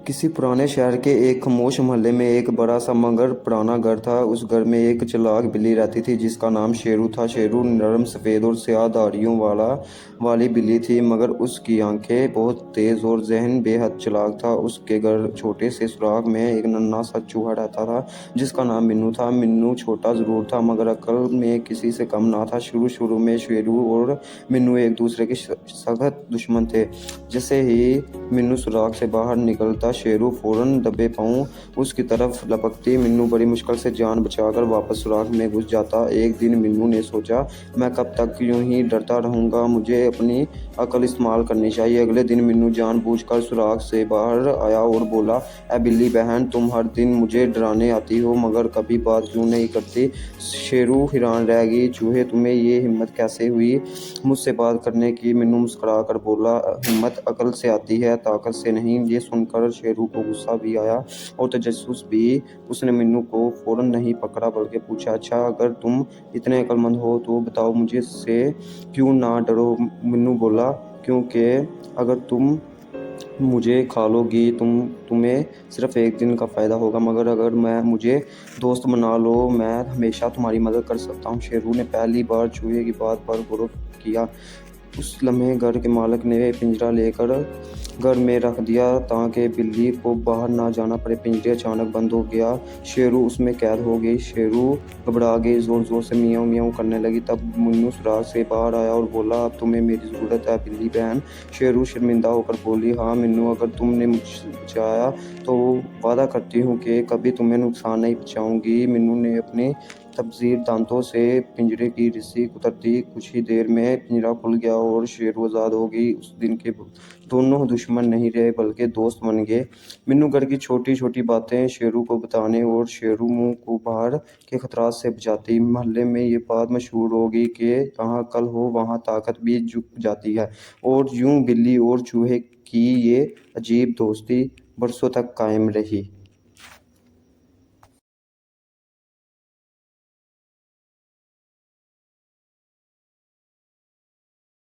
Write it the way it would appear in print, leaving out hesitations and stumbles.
किसी पुराने शहर के एक खामोश मोहल्ले में एक बड़ा सा मगर पुराना घर था। उस घर में एक चालाक बिल्ली रहती थी जिसका नाम शेरू था। शेरू नरम सफ़ेद और स्याह धारियों वाली बिल्ली थी, मगर उसकी आंखें बहुत तेज़ और ज़हन बेहद चालाक था। उसके घर छोटे से सुराख में एक नन्हा सा चूहा रहता था जिसका नाम मिन्नू था। मिन्नू छोटा ज़रूर था मगर अक्ल में किसी से कम ना था। शुरू शुरू में शेरू और मिन्नू एक दूसरे के सख्त दुश्मन थे। जैसे ही मिन्नू सुराख से बाहर निकलता, शेरू फौरन दबे पांव उसकी तरफ लपकती। मिन्नू बड़ी मुश्किल से जान बचाकर वापस सुराख में घुस जाता। एक दिन मिन्नू ने सोचा, मैं कब तक यूं ही डरता रहूंगा, मुझे अपनी अकल इस्तेमाल करनी चाहिए। अगले दिन मिन्नू जानबूझकर सुराख से बाहर आया और बोला, ए बिल्ली बहन, तुम हर दिन मुझे डराने आती हो मगर कभी बात क्यों नहीं करती। शेरू हैरान रह गई, चूहे तुम्हें ये हिम्मत कैसे हुई मुझसे बात करने की। मिन्नू मुस्कुरा कर बोला, हिम्मत अकल से आती है, ताकत से नहीं। ये सुनकर शेरू को गुस्सा भी आया और तजस्सुस भी। उसने मिन्नू को फौरन नहीं पकड़ा बल्कि पूछा, अच्छा अगर तुम इतने अक्लमंद हो तो बताओ मुझे से क्यों ना डरो। मिन्नू बोला, क्योंकि अगर तुम मुझे खा लोगी तुम्हें सिर्फ एक दिन का फ़ायदा होगा, मगर अगर मुझे दोस्त बना लो मैं हमेशा तुम्हारी मदद कर सकता हूँ। शेरू ने पहली बार चूहे की बात पर गौर किया। उस लम्हे घर के मालिक ने पिंजरा लेकर घर में रख दिया ताकि बिल्ली को बाहर ना जाना पड़े। पिंजरे अचानक बंद हो गया, शेरू उसमें कैद हो गई। शेरू घबरा गई, जोर जोर से मियाऊं मियाऊं करने लगी। तब मिन्नू सुराख से बाहर आया और बोला, अब तुम्हें मेरी ज़रूरत है बिल्ली बहन। शेरू शर्मिंदा होकर बोली, हाँ मिन्नू, अगर तुमने मुझे बचाया तो वादा करती हूँ कि कभी तुम्हें नुकसान नहीं पहुँचाऊंगी। मिन्नू ने अपने तबजीर दांतों से पिंजरे की रस्सी कुतर दी। कुछ ही देर में पिंजरा खुल गया और शेरू आज़ाद हो गई। उस दिन के दोनों दुश्मन नहीं रहे बल्कि दोस्त बन गए। मिन्नू घर की छोटी छोटी बातें शेरू को बताने और शेरू मुंह को बाहर के खतरात से बचाती। मोहल्ले में ये बात मशहूर हो गई कि जहाँ अकल हो वहाँ ताकत भी झुक जाती है। और यूं बिल्ली और चूहे की ये अजीब दोस्ती बरसों तक कायम रही।